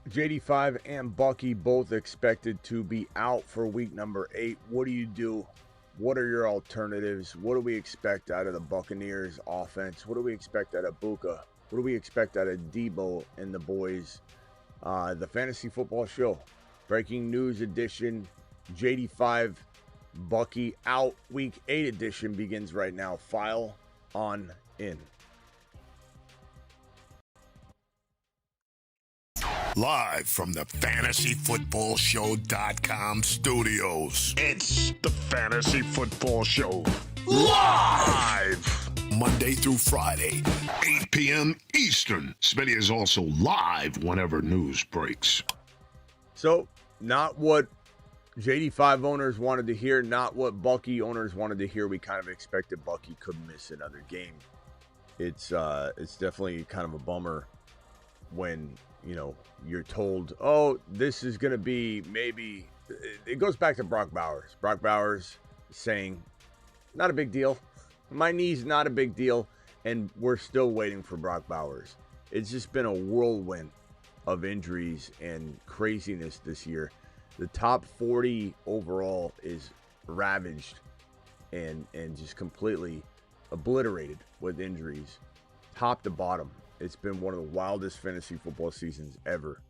JD5 and Bucky both expected to be out for week number 8. What do you do? What are your alternatives? What do we expect out of the Buccaneers offense? What do we expect out of Buka? What do we expect out of Debo and the boys? The Fantasy Football Show. Breaking news edition. JD5 Bucky out. Week 8 edition begins right now. File on in. Live from the FantasyFootballShow.com studios. It's the Fantasy Football Show. Live! Monday through Friday, 8 p.m. Eastern. Smitty is also live whenever news breaks. So, not what JD5 owners wanted to hear, not what Bucky owners wanted to hear. We kind of expected Bucky could miss another game. It's definitely kind of a bummer when, you know, you're told, oh, this is going to be maybe, it goes back to Brock Bowers. Brock Bowers saying, not a big deal. My knee's not a big deal. And we're still waiting for Brock Bowers. It's just been a whirlwind of injuries and craziness this year. The top 40 overall is ravaged and just completely obliterated with injuries, top to bottom. It's been one of the wildest fantasy football seasons ever.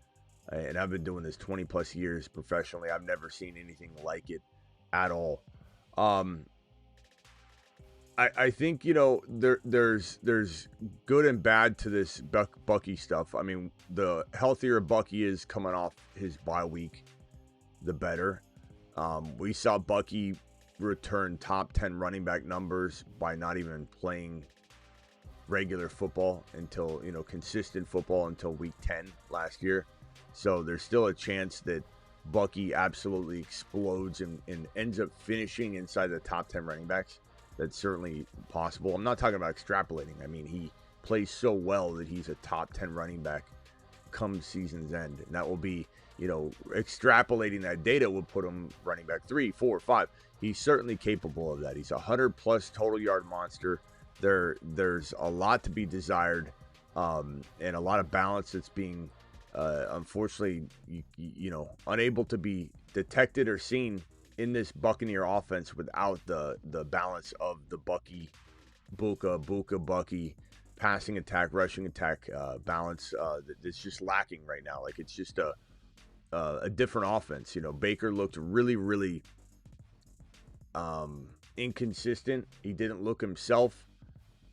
And I've been doing this 20 plus years professionally. I've never seen anything like it at all. I think, you know, there's good and bad to this Bucky stuff. I mean, the healthier Bucky is coming off his bye week, the better. We saw Bucky return top 10 running back numbers by not even playing regular football until, you know, consistent football until week 10 last year. So there's still a chance that Bucky absolutely explodes and ends up finishing inside the top 10 running backs. That's certainly possible. I'm not talking about extrapolating. I mean, he plays so well that he's a top 10 running back come season's end. And that will be, you know, extrapolating that data would put him running back 3, 4, 5. He's certainly capable of that. He's a 100+ total yard monster. There's a lot to be desired, and a lot of balance that's being, unfortunately, you know, unable to be detected or seen in this Buccaneer offense without the balance of the Bucky, Buka, Bucky, passing attack, rushing attack balance that's just lacking right now. Like, it's just a different offense. You know, Baker looked really inconsistent. He didn't look himself.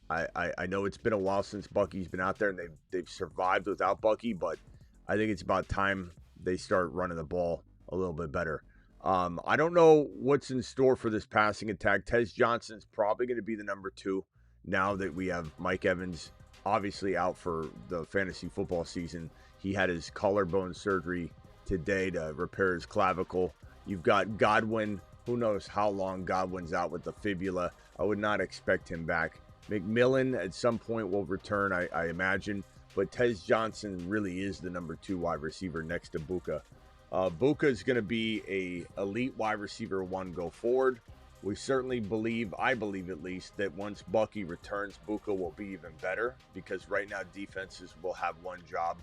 I know it's been a while since Bucky's been out there, and they've survived without Bucky, but I think it's about time they start running the ball a little bit better. I don't know what's in store for this passing attack. Tez Johnson's probably going to be the number 2 now that we have Mike Evans obviously out for the fantasy football season. He had his collarbone surgery today to repair his clavicle. You've got Godwin. Who knows how long Godwin's out with the fibula. I would not expect him back. McMillan at some point will return, I imagine. But Tez Johnson really is the number 2 wide receiver next to Buka. Buka is going to be a elite wide receiver 1 go forward. We certainly believe, I believe at least, that once Bucky returns, Buka will be even better. Because right now defenses will have one job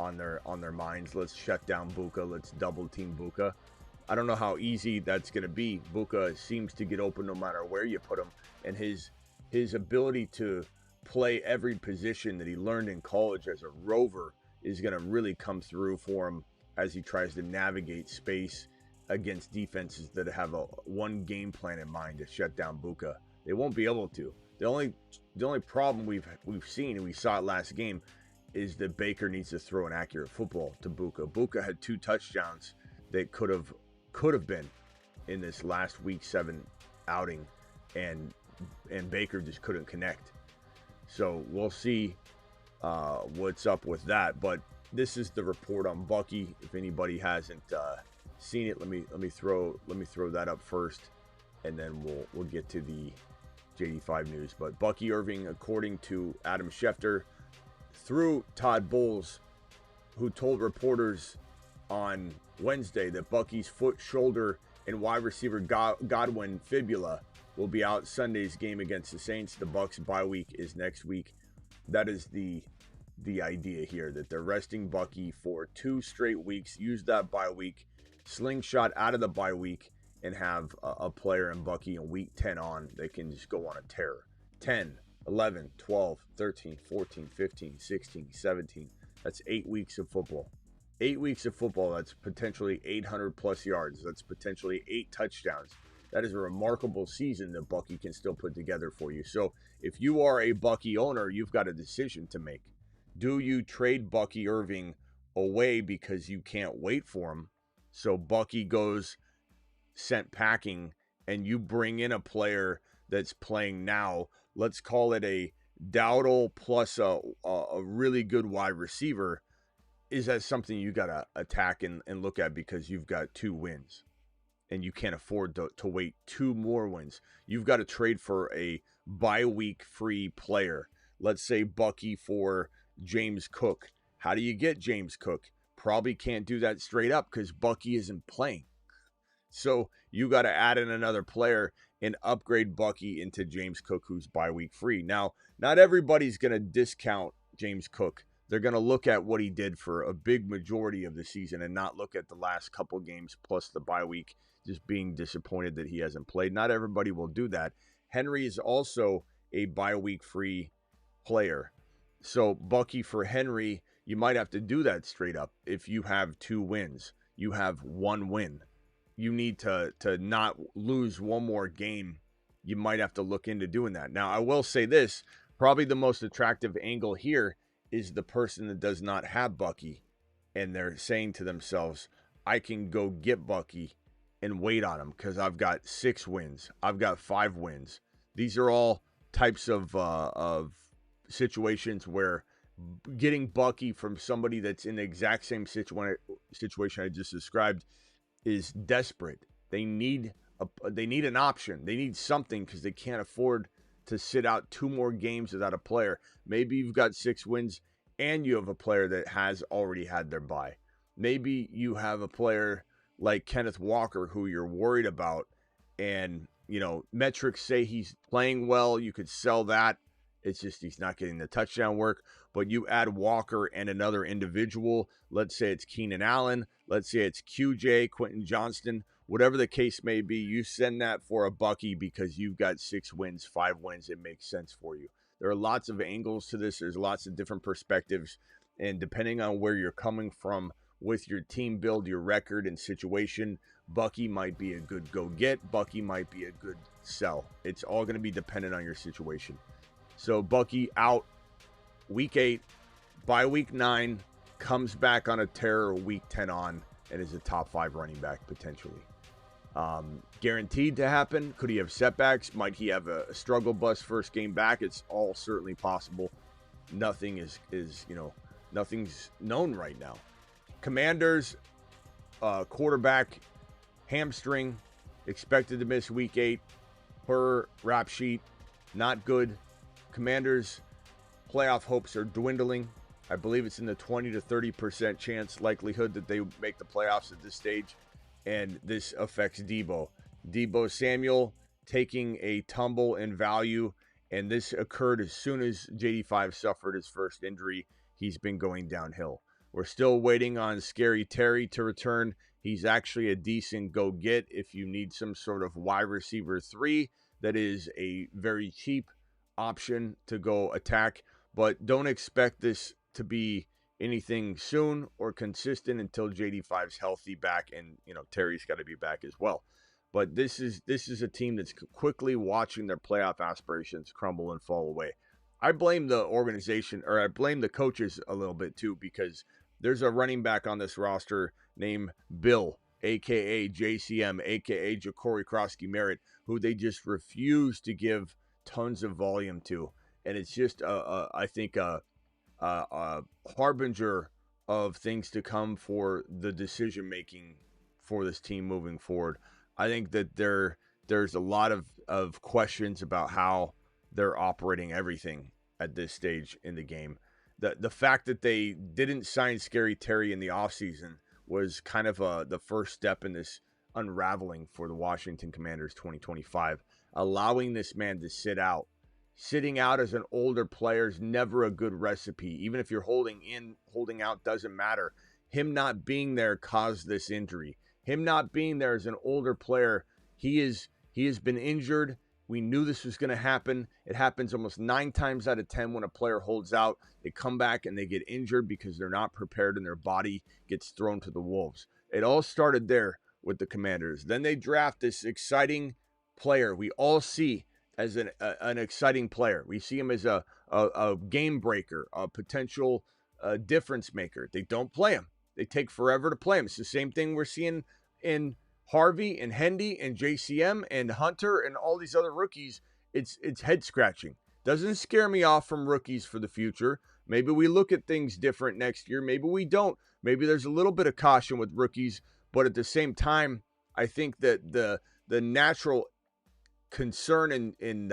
on their minds. Let's shut down Buka. Let's double team Buka. I don't know how easy that's going to be. Buka seems to get open no matter where you put him. And his ability to play every position that he learned in college as a rover is going to really come through for him as he tries to navigate space against defenses that have one game plan in mind to shut down Buka. They won't be able to. The only problem we've seen, and we saw it last game, is that Baker needs to throw an accurate football to Buka. Buka had 2 touchdowns that could have been in this last week 7 outing, and Baker just couldn't connect. So we'll see what's up with that. But this is the report on Bucky. If anybody hasn't seen it, let me throw that up first, and then we'll get to the JD5 news. But Bucky Irving, according to Adam Schefter, through Todd Bowles, who told reporters on Wednesday that Bucky's foot, shoulder, and wide receiver Godwin fibula will be out Sunday's game against the Saints. The Bucs bye week is next week. That is the the idea here, that they're resting Bucky for 2 straight weeks. Use that bye week, slingshot out of the bye week, and have a player in Bucky in week 10 on. They can just go on a tear. 10, 11, 12, 13, 14, 15, 16, 17. That's 8 weeks of football. 8 weeks of football, that's potentially 800 plus yards. That's potentially 8 touchdowns. That is a remarkable season that Bucky can still put together for you. So if you are a Bucky owner, you've got a decision to make. Do you trade Bucky Irving away because you can't wait for him? So Bucky goes sent packing and you bring in a player that's playing now. Let's call it a Dowdle plus a really good wide receiver. Is that something you got to attack and look at because you've got 2 wins and you can't afford to wait 2 more wins? You've got to trade for a bye week free player. Let's say Bucky for James Cook. How do you get James Cook? Probably can't do that straight up because Bucky isn't playing. So you got to add in another player and upgrade Bucky into James Cook, who's bye week free. Now, not everybody's going to discount James Cook. They're going to look at what he did for a big majority of the season and not look at the last couple games plus the bye week, just being disappointed that he hasn't played. Not everybody will do that. Henry is also a bye week free player. So Bucky for Henry, you might have to do that straight up. If you have 2 wins, you have 1 win. You need to not lose one more game. You might have to look into doing that. Now, I will say this, probably the most attractive angle here is the person that does not have Bucky, and they're saying to themselves, I can go get Bucky and wait on him because I've got 6 wins. I've got 5 wins. These are all types of situations where getting Bucky from somebody that's in the exact same situation I just described is desperate. They need an option. They need something because they can't afford to sit out 2 more games without a player. Maybe you've got 6 wins and you have a player that has already had their bye. Maybe you have a player like Kenneth Walker who you're worried about, and metrics say he's playing well. You could sell that. It's just he's not getting the touchdown work. But you add Walker and another individual. Let's say it's Keenan Allen. Let's say it's QJ, Quentin Johnston. Whatever the case may be, you send that for a Bucky because you've got 6 wins, 5 wins. It makes sense for you. There are lots of angles to this. There's lots of different perspectives. And depending on where you're coming from with your team build, your record and situation, Bucky might be a good go get. Bucky might be a good sell. It's all going to be dependent on your situation. So Bucky out week 8, by week 9, comes back on a tear week 10 on, and is a top 5 running back potentially. Guaranteed to happen. Could he have setbacks? Might he have a struggle bus first game back? It's all certainly possible. Nothing is nothing's known right now. Commanders, quarterback hamstring, expected to miss week 8 per rap sheet. Not good. Commanders playoff hopes are dwindling. I believe it's in the 20 to 30% chance likelihood that they make the playoffs at this stage. And this affects Debo. Debo Samuel taking a tumble in value. And this occurred as soon as JD5 suffered his first injury. He's been going downhill. We're still waiting on Scary Terry to return. He's actually a decent go-get if you need some sort of wide receiver 3 that is a very cheap option to go attack. But don't expect this to be anything soon or consistent until JD5's healthy back, and Terry's got to be back as well. But this is a team that's quickly watching their playoff aspirations crumble and fall away. I blame the organization, or I blame the coaches a little bit too, because there's a running back on this roster named Bill, aka JCM, aka Ja'Cory Krosky Merritt, who they just refuse to give tons of volume to, and it's just I think a harbinger of things to come for the decision making for this team moving forward. I think that there's a lot of questions about how they're operating everything at this stage in the game. The fact that they didn't sign Scary Terry in the offseason was kind of the first step in this unraveling for the Washington Commanders 2025. Allowing this man to sit out sitting out as an older player is never a good recipe. Even if you're holding out doesn't matter. Him not being there caused this injury. Him not being there as an older player, he has been injured. We knew this was going to happen. It happens almost 9 times out of 10 when a player holds out. They come back and they get injured because they're not prepared and their body gets thrown to the wolves. It all started there with the Commanders. Then they draft this exciting player we all see as an exciting player. We see him as a game breaker, a potential difference maker. They don't play him. They take forever to play him. It's the same thing we're seeing in Harvey and Hendy and JCM and Hunter and all these other rookies. It's head scratching. Doesn't scare me off from rookies for the future. Maybe we look at things different next year. Maybe we don't. Maybe there's a little bit of caution with rookies, but at the same time, I think that the natural concern and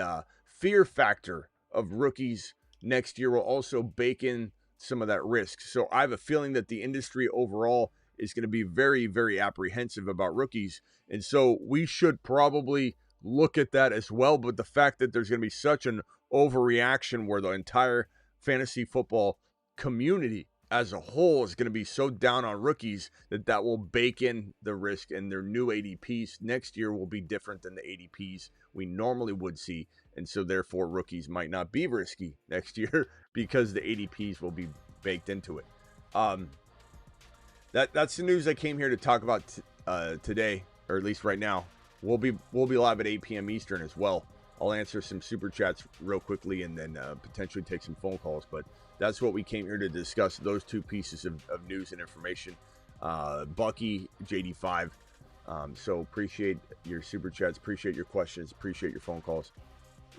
fear factor of rookies next year will also bake in some of that risk. So I have a feeling that the industry overall is going to be very, very apprehensive about rookies. And so we should probably look at that as well. But the fact that there's going to be such an overreaction where the entire fantasy football community as a whole is going to be so down on rookies that will bake in the risk, and their new ADPs next year will be different than the ADPs we normally would see. And so therefore rookies might not be risky next year because the ADPs will be baked into it. That's the news I came here to talk about today, or at least right now. We'll be live at 8 p.m. Eastern as well. I'll answer some super chats real quickly and then potentially take some phone calls. But that's what we came here to discuss, those two pieces of news and information. Bucky, JD5. So appreciate your super chats, appreciate your questions, appreciate your phone calls.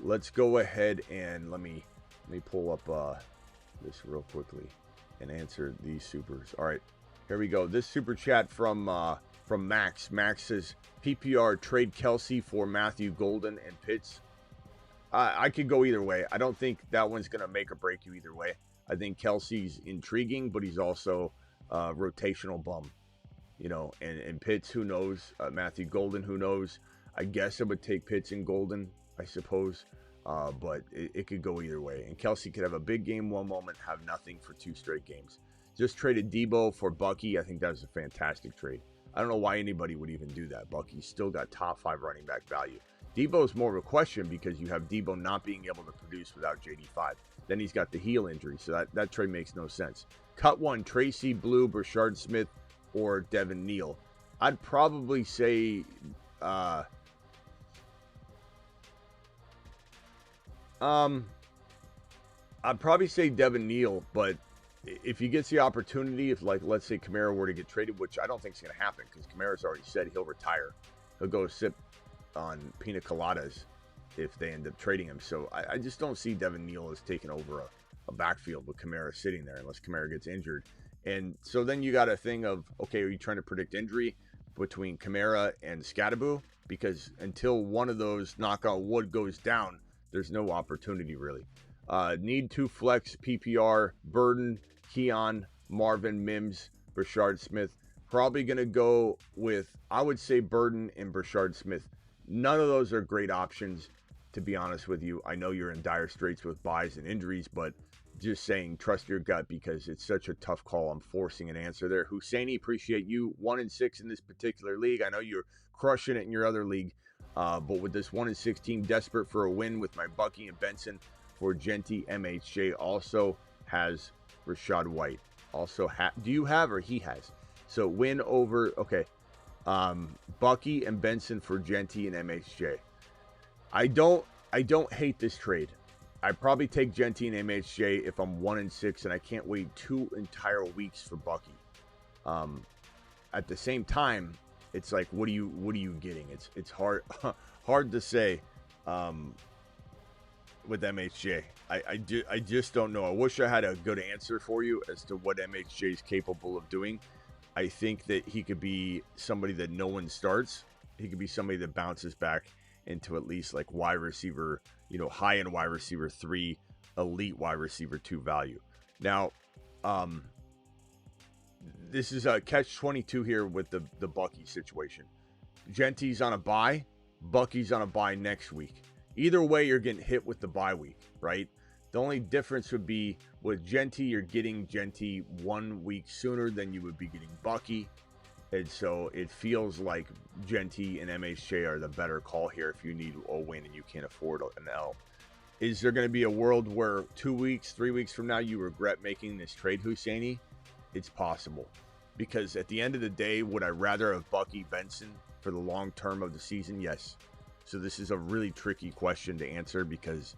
Let's go ahead and let me pull up this real quickly and answer these supers. All right, here we go. This super chat from Max. Max says, PPR trade Kelsey for Matthew Golden and Pitts. I could go either way. I don't think that one's going to make or break you either way. I think Kelsey's intriguing, but he's also a rotational bum. You know, and Pitts, who knows? Matthew Golden, who knows? I guess I would take Pitts and Golden, I suppose. But it could go either way. And Kelsey could have a big game one moment, have nothing for 2 straight games. Just traded Debo for Bucky. I think that was a fantastic trade. I don't know why anybody would even do that. Bucky's still got top 5 running back value. Debo's more of a question because you have Debo not being able to produce without JD5. Then he's got the heel injury, so that trade makes no sense. Cut 1, Tracy Blue, Brashard Smith, or Devin Neal. I'd probably say I'd probably say Devin Neal, but if he gets the opportunity, if, like, let's say Kamara were to get traded, which I don't think is going to happen because Kamara's already said he'll retire. He'll go sip on pina coladas if they end up trading him. So I just don't see Devin Neal as taking over a backfield with Kamara sitting there unless Kamara gets injured. And so then you got a thing of, okay, are you trying to predict injury between Kamara and Scadaboo? Because until one of those, knock on wood, goes down, there's no opportunity really. Need to flex PPR, Burden, Keon, Marvin, Mims, Brashard Smith. Probably going to go with, I would say, Burden and Brashard Smith. None of those are great options, to be honest with you. I know you're in dire straits with buys and injuries, but just saying, trust your gut because it's such a tough call. I'm forcing an answer there. Husseini, appreciate you. 1-6 in this particular league. I know you're crushing it in your other league, but with this 1-6 team, desperate for a win with my Bucky and Benson for Genty. MHJ also has Rashad White. Also, do you have or he has? So win over, okay. Bucky and Benson for Genty and MHJ. I don't hate this trade. I'd probably take Genty and MHJ if I'm 1-6 and I can't wait 2 entire weeks for Bucky. At the same time, it's like, what are you getting? It's hard to say with MHJ. I just don't know. I wish I had a good answer for you as to what MHJ is capable of doing. I think that he could be somebody that no one starts. He could be somebody that bounces back into at least like wide receiver, high-end wide receiver 3, elite wide receiver 2 value. Now, this is a catch-22 here with the Bucky situation. Genty's on a bye. Bucky's on a bye next week. Either way, you're getting hit with the bye week, right? The only difference would be with Genty, you're getting Genty 1 week sooner than you would be getting Bucky. And so it feels like Genty and MHJ are the better call here if you need a win and you can't afford an L. Is there going to be a world where 2 weeks, 3 weeks from now, you regret making this trade, Husseini? It's possible. Because at the end of the day, would I rather have Bucky Benson for the long term of the season? Yes. So this is a really tricky question to answer, because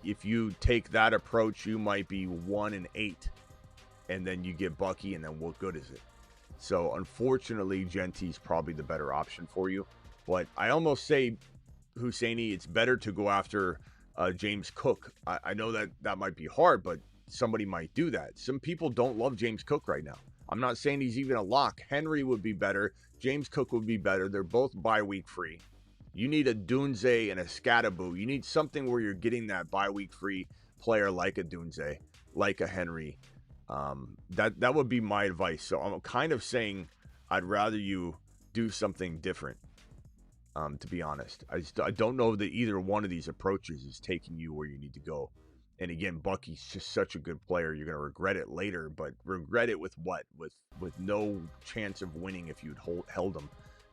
if you take that approach, you might be 1-8, and then you get Bucky, and then what good is it? So unfortunately, Genty's probably the better option for you. But I almost say, Husseini, it's better to go after James Cook. I know that might be hard, but somebody might do that. Some people don't love James Cook right now. I'm not saying he's even a lock. Henry would be better. James Cook would be better. They're both bye-week free. You need a Dunze and a Scattaboo. You need something where you're getting that bye-week free player like a Dunze, like a Henry. That would be my advice. So I'm kind of saying I'd rather you do something different, to be honest. I don't know that either one of these approaches is taking you where you need to go. And again, Bucky's just such a good player. You're going to regret it later, but regret it with what? With no chance of winning if you'd held him.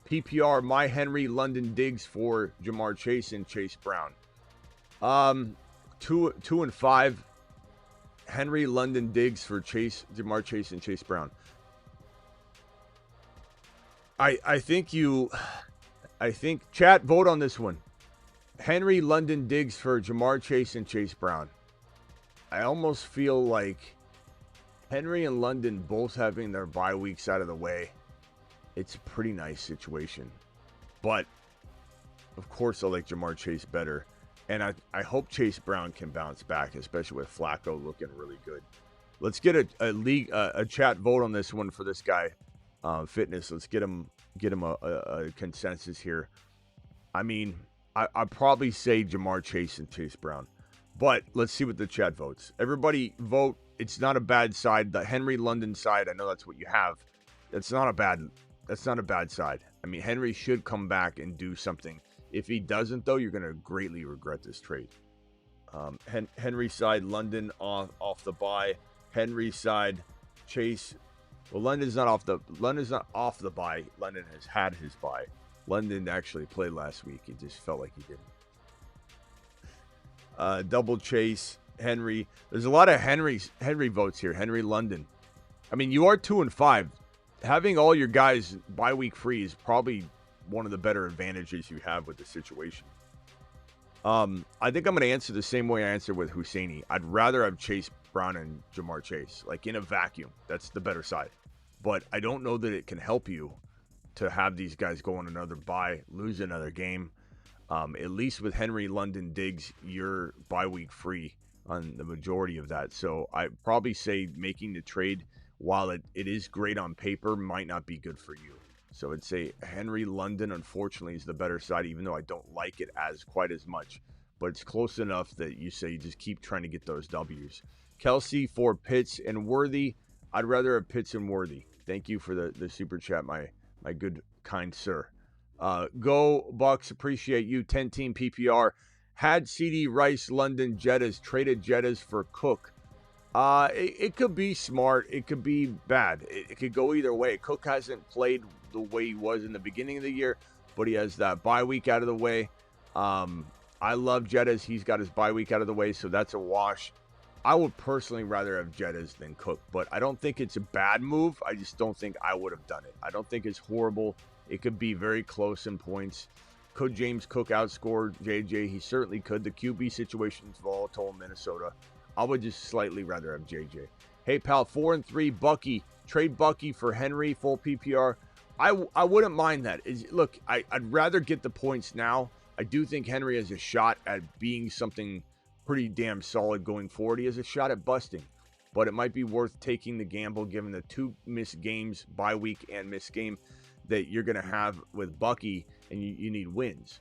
PPR, my Henry, London Diggs for Jamar Chase and Chase Brown. 2 and 5. Henry, London Diggs for Jamar Chase and Chase Brown. I think chat, vote on this one. Henry, London Diggs for Jamar Chase and Chase Brown. I almost feel like Henry and London both having their bye weeks out of the way, it's a pretty nice situation. But, of course, I like Jamar Chase better. And I hope Chase Brown can bounce back, especially with Flacco looking really good. Let's get a chat vote on this one for this guy, Fitness. Let's get him a consensus here. I mean, I'd probably say Jamar Chase and Chase Brown. But let's see what the chat votes. Everybody vote. It's not a bad side. The Henry London side, I know that's what you have. That's not a bad side. I mean, Henry should come back and do something. If he doesn't, though, you're going to greatly regret this trade. Henry side, London off the bye. Henry side, Chase. Well, London's not off the bye. London has had his bye. London actually played last week. It just felt like he didn't. Double Chase, Henry. There's a lot of Henry votes here. Henry, London. I mean, you are 2 and 5. Having all your guys bye week free is probably one of the better advantages you have with the situation. I think I'm going to answer the same way I answered with Husseini. I'd rather have Chase Brown and Jamar Chase, like in a vacuum. That's the better side. But I don't know that it can help you to have these guys go on another bye, lose another game. At least with Henry, London, Diggs, you're bye week free on the majority of that. So I probably say making the trade, while it is great on paper, might not be good for you. So I'd say Henry, London, unfortunately, is the better side, even though I don't like it quite as much. But it's close enough that you say you just keep trying to get those W's. Kelsey for Pitts and Worthy. I'd rather have Pitts and Worthy. Thank you for the super chat, my good, kind sir. Go Bucks, appreciate you. 10-team PPR. Had CD Rice, London, Jettas, traded Jettas for Cook. It could be smart. It could be bad. It could go either way. Cook hasn't played the way he was in the beginning of the year, but he has that bye week out of the way. I love Jettas. He's got his bye week out of the way, so that's a wash. I would personally rather have Jettas than Cook, but I don't think it's a bad move. I just don't think I would have done it. I don't think it's horrible. It could be very close in points. Could James Cook outscore JJ? He certainly could. The QB situation's volatile in Minnesota. I would just slightly rather have JJ. Hey, pal, 4 and 3, Bucky. Trade Bucky for Henry, full PPR. I wouldn't mind that. Look, I'd rather get the points now. I do think Henry has a shot at being something pretty damn solid going forward. He has a shot at busting. But it might be worth taking the gamble given the 2 missed games, bye week and missed game, that you're going to have with Bucky, and you need wins.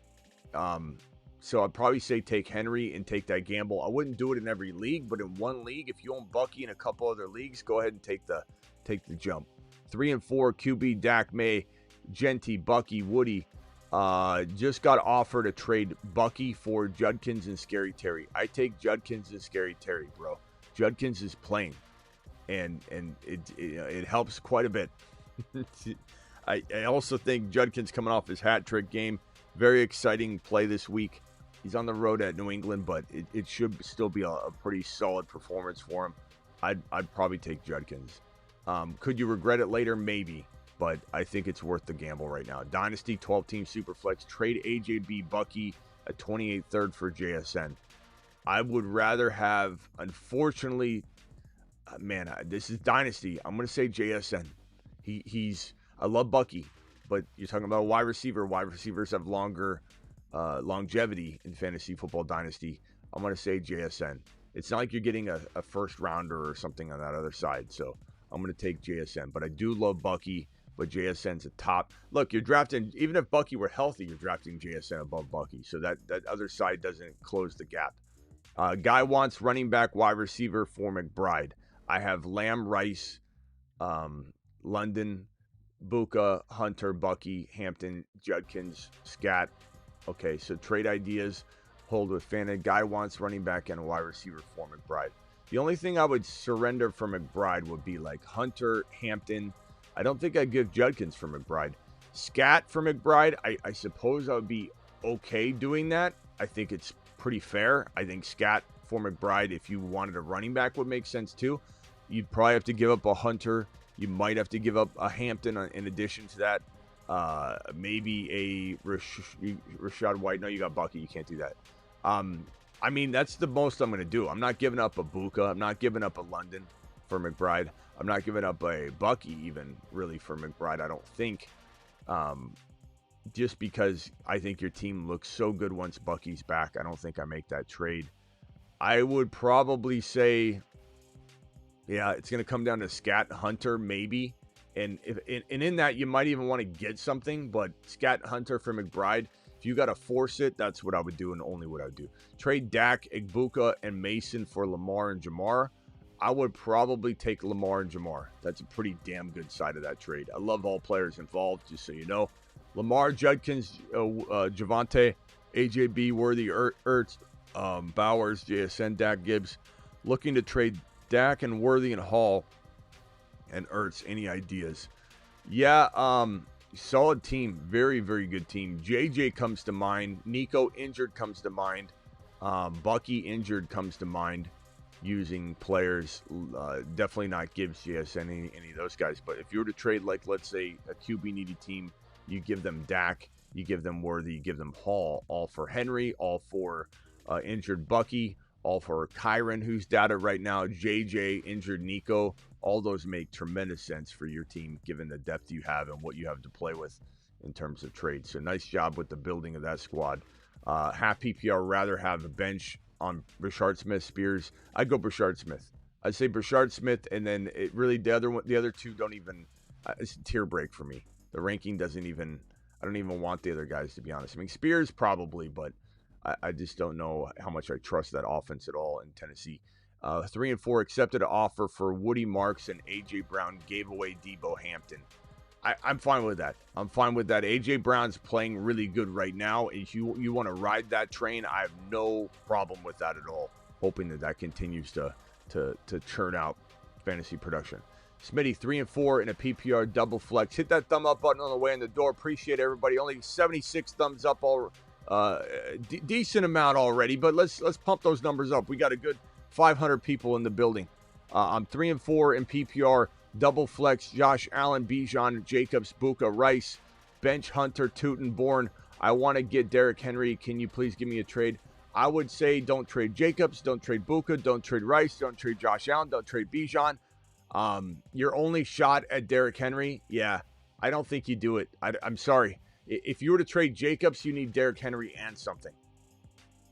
So I'd probably say take Henry and take that gamble. I wouldn't do it in every league, but in one league, if you own Bucky in a couple other leagues, go ahead and take the jump. 3 and 4, QB, Dak, May, Genty, Bucky, Woody. Just got offered to trade Bucky for Judkins and Scary Terry. I take Judkins and Scary Terry, bro. Judkins is playing, and it helps quite a bit. I also think Judkins coming off his hat trick game, very exciting play this week. He's on the road at New England, but it should still be a pretty solid performance for him. I'd probably take Judkins. Could you regret it later? Maybe. But I think it's worth the gamble right now. Dynasty 12-team Superflex. Trade AJB Bucky at 28 third for JSN. I would rather have, unfortunately, this is Dynasty. I'm going to say JSN. I love Bucky, but you're talking about a wide receiver. Wide receivers have longer longevity in fantasy football Dynasty. I'm going to say JSN. It's not like you're getting a first rounder or something on that other side. So I'm going to take JSN. But I do love Bucky. But JSN's a top. Look, you're drafting, even if Bucky were healthy, you're drafting JSN above Bucky. So that other side doesn't close the gap. Guy wants running back, wide receiver for McBride. I have Lamb, Rice, London, Buka, Hunter, Bucky, Hampton, Judkins, Scat. Okay, so trade ideas. Hold with Fanta. Guy wants running back and a wide receiver for McBride. The only thing I would surrender for McBride would be like Hunter, Hampton. I don't think I'd give Judkins for McBride. Scat for McBride, I suppose I would be okay doing that. I think it's pretty fair. I think Scat for McBride, if you wanted a running back, would make sense too. You'd probably have to give up a Hunter. You might have to give up a Hampton in addition to that. Maybe a Rashad White. No, you got Bucky. You can't do that. I mean, that's the most I'm going to do. I'm not giving up a Buka. I'm not giving up a London for McBride. I'm not giving up a Bucky even really for McBride, I don't think. Just because I think your team looks so good once Bucky's back. I don't think I make that trade. I would probably say, yeah, it's going to come down to Scat, Hunter, maybe. And in that, you might even want to get something. But Scat, Hunter for McBride, if you got to force it, that's what I would do and only what I would do. Trade Dak, Igbuka, and Mason for Lamar and Jamar. I would probably take Lamar and Jamar. That's a pretty damn good side of that trade. I love all players involved, just so you know. Lamar, Judkins, Javonte, AJB, Worthy, Ertz, Bowers, JSN, Dak, Gibbs. Looking to trade Dak and Worthy and Hall and Ertz. Any ideas? Yeah, solid team. Very, very good team. JJ comes to mind. Nico injured comes to mind. Bucky injured comes to mind. Using players, definitely not Gibbs, JSN, any of those guys. But if you were to trade, like, let's say, a QB needy team, you give them Dak, you give them Worthy, you give them Hall, all for Henry, all for injured Bucky, all for Kyron, who's doubted right now, JJ, injured Nico. All those make tremendous sense for your team, given the depth you have and what you have to play with in terms of trades. So nice job with the building of that squad. Half PPR, rather have a bench on Brashard Smith, Spears. I'd go Brashard Smith. I'd say Brashard Smith, and then it really the other two don't even. It's a tier break for me. The ranking doesn't even. I don't even want the other guys, to be honest. I mean, Spears probably, but I just don't know how much I trust that offense at all in Tennessee. 3 and 4 accepted an offer for Woody Marks and AJ Brown. Gave away Debo Hampton. I'm fine with that. I'm fine with that. AJ Brown's playing really good right now. If you want to ride that train, I have no problem with that at all. Hoping that continues to churn out fantasy production. Smitty, 3 and 4 in a PPR double flex. Hit that thumb up button on the way in the door. Appreciate everybody. Only 76 thumbs up, all decent amount already. But let's pump those numbers up. We got a good 500 people in the building. I'm 3 and 4 in PPR. Double flex, Josh Allen, Bijan, Jacobs, Buka, Rice, bench Hunter, Tootin, Bourne. I want to get Derrick Henry. Can you please give me a trade? I would say don't trade Jacobs, don't trade Buka, don't trade Rice, don't trade Josh Allen, don't trade Bijan. Your only shot at Derrick Henry, yeah, I don't think you do it. I'm sorry. If you were to trade Jacobs, you need Derrick Henry and something.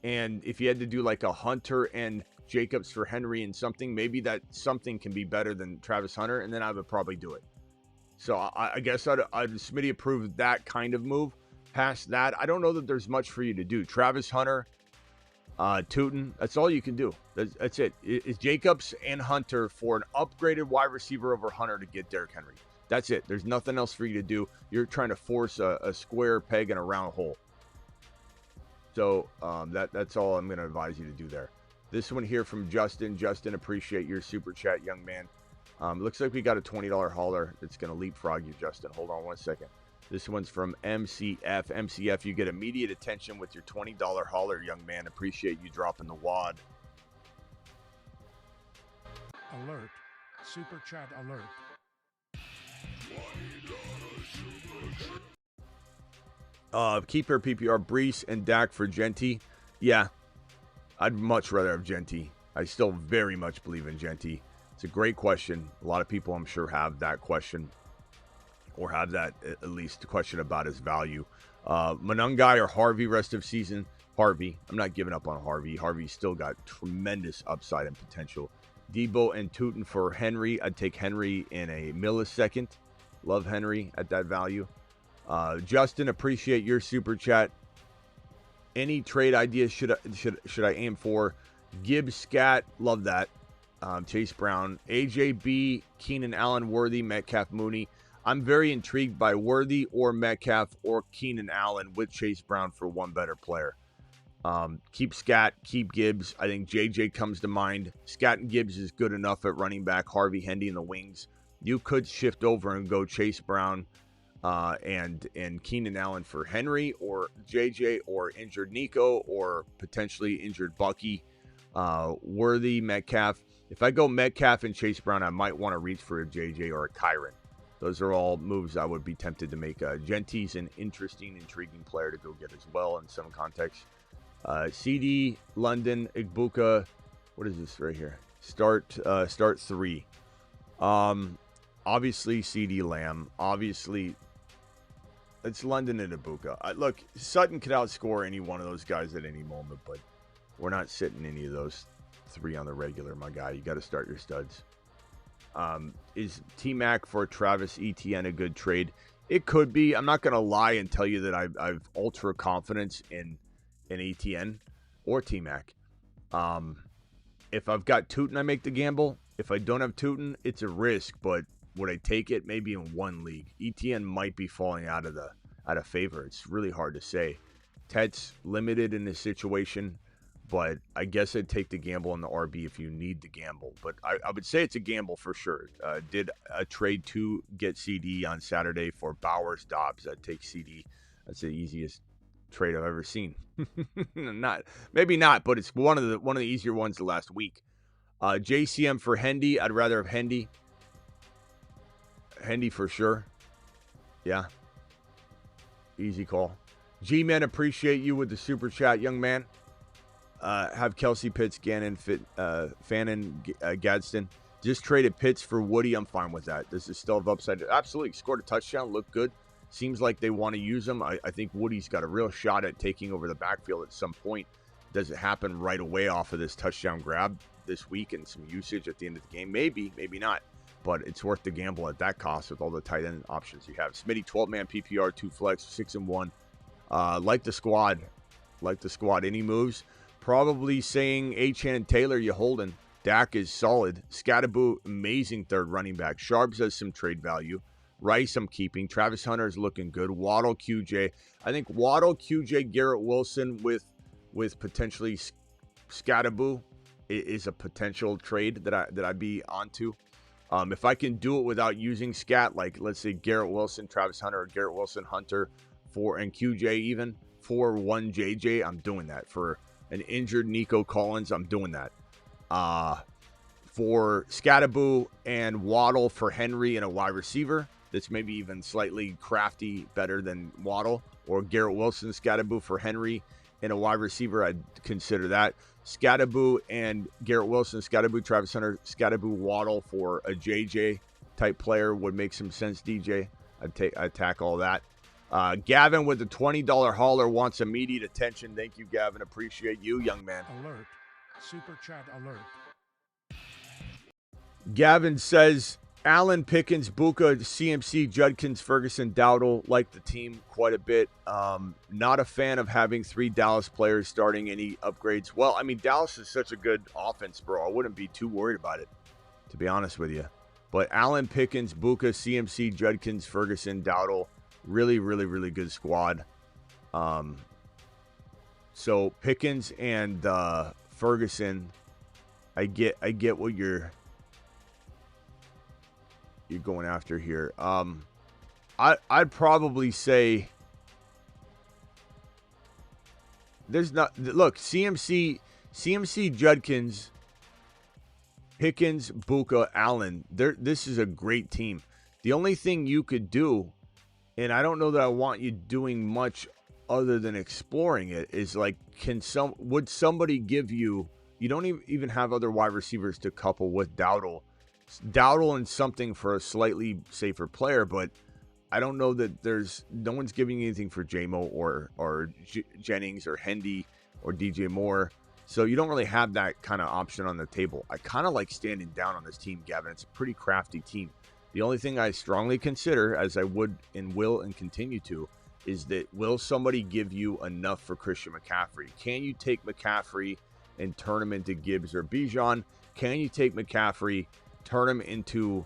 And if you had to do like a Hunter and Jacobs for Henry and something, maybe that something can be better than Travis Hunter, and then I would probably do it. So I guess I'd Smitty approve that kind of move. Past that, I don't know that there's much for you to do. Travis Hunter, Tootin, that's all you can do. That's it. It's Jacobs and Hunter for an upgraded wide receiver over Hunter to get Derrick Henry. That's it. There's nothing else for you to do. You're trying to force a square peg in a round hole. So that's all I'm going to advise you to do there. This one here from Justin. Justin, appreciate your super chat, young man. Looks like we got a $20 hauler that's going to leapfrog you, Justin. Hold on one second. This one's from MCF. MCF, you get immediate attention with your $20 hauler, young man. Appreciate you dropping the wad. Alert. Super chat alert. Keeper PPR, Brees and Dak for Genty. Yeah, I'd much rather have Genty. I still very much believe in Genty. It's a great question. A lot of people, I'm sure, have that question, or have that at least question about his value. Monungai or Harvey rest of season? Harvey. I'm not giving up on Harvey. Harvey's still got tremendous upside and potential. Debo and Tootin for Henry. I'd take Henry in a millisecond. Love Henry at that value. Justin, appreciate your super chat. Any trade ideas should I aim for? Gibbs, Scat, love that. Chase Brown, AJB, Keenan Allen, Worthy, Metcalf, Mooney. I'm very intrigued by Worthy or Metcalf or Keenan Allen with Chase Brown for one better player. Keep Scat, keep Gibbs. I think JJ comes to mind. Scat and Gibbs is good enough at running back. Harvey, Hendy in the wings. You could shift over and go Chase Brown and Keenan Allen for Henry or JJ or injured Nico or potentially injured Bucky. Worthy, Metcalf. If I go Metcalf and Chase Brown, I might want to reach for a JJ or a Kyron. Those are all moves I would be tempted to make. Genty's an interesting, intriguing player to go get as well in some context. CD, London, Igbuka. What is this right here? Start 3. Obviously, CD Lamb. Obviously, it's London and Igbuka. Look, Sutton could outscore any one of those guys at any moment, but we're not sitting any of those 3 on the regular, my guy. You got to start your studs. Is T-Mac for Travis Etienne a good trade? It could be. I'm not going to lie and tell you that I've ultra confidence in Etienne or T-Mac. If I've got Tootin, I make the gamble. If I don't have Tootin, it's a risk, but would I take it? Maybe in one league. Etienne might be falling out of favor. It's really hard to say. Tet's limited in this situation, but I guess I'd take the gamble on the RB if you need the gamble. But I would say it's a gamble for sure. Did a trade to get CD on Saturday for Bowers Dobbs. I'd take CD. That's the easiest trade I've ever seen. Maybe not, but it's one of the easier ones the last week. JCM for Hendy. I'd rather have Hendy. Hendy for sure. Yeah. Easy call. G-Man, appreciate you with the super chat, young man. Have Kelsey, Pitts, Gannon, Fannin, Gadsden. Just traded Pitts for Woody. I'm fine with that. This is still have upside. Absolutely. Scored a touchdown. Looked good. Seems like they want to use him. I think Woody's got a real shot at taking over the backfield at some point. Does it happen right away off of this touchdown grab this week and some usage at the end of the game? Maybe, maybe not. But it's worth the gamble at that cost with all the tight end options you have. Smitty, 12-man PPR, 2 flex, 6-1. Like the squad. Like the squad. Any moves? Probably saying Achane and Taylor, you holding. Dak is solid. Scatterboo, amazing third running back. Sharps has some trade value. Rice, I'm keeping. Travis Hunter is looking good. Waddle, QJ. I think Waddle, QJ, Garrett Wilson with potentially Scatterboo is a potential trade that I'd be onto. If I can do it without using Scat, like let's say Garrett Wilson, Travis Hunter, or Garrett Wilson, Hunter, and QJ even, for one JJ, I'm doing that. For an injured Nico Collins, I'm doing that. For Scatterboo and Waddle for Henry and a wide receiver, that's maybe even slightly crafty better than Waddle, or Garrett Wilson, Scatterboo for Henry and a wide receiver, I'd consider that. Scatterboo and Garrett Wilson, Scatterboo, Travis Hunter, Scatterboo, Waddle for a JJ type player would make some sense, DJ. I'd tack all that. Gavin with the $20 hauler wants immediate attention. Thank you, Gavin. Appreciate you, young man. Alert. Super chat alert. Gavin says, Allen, Pickens, Buka, CMC, Judkins, Ferguson, Dowdle like the team quite a bit. Not a fan of having 3 Dallas players starting. Any upgrades? Well, I mean, Dallas is such a good offense, bro. I wouldn't be too worried about it, to be honest with you. But Allen, Pickens, Buka, CMC, Judkins, Ferguson, Dowdle, really, really, really good squad. So Pickens and Ferguson, I get what you're going after here. I'd probably say there's not. Look, CMC, Judkins, Pickens, Buka, Allen. This is a great team. The only thing you could do, and I don't know that I want you doing much other than exploring it, is like, would somebody give you? You don't even have other wide receivers to couple with Dowdle and something for a slightly safer player, but I don't know that no one's giving you anything for JMO or Jennings or Hendy or DJ Moore. So you don't really have that kind of option on the table. I kind of like standing down on this team, Gavin. It's a pretty crafty team. The only thing I strongly consider, as I would and will and continue to, is that will somebody give you enough for Christian McCaffrey? Can you take McCaffrey and turn him into Gibbs or Bijan? Can you take McCaffrey, turn him into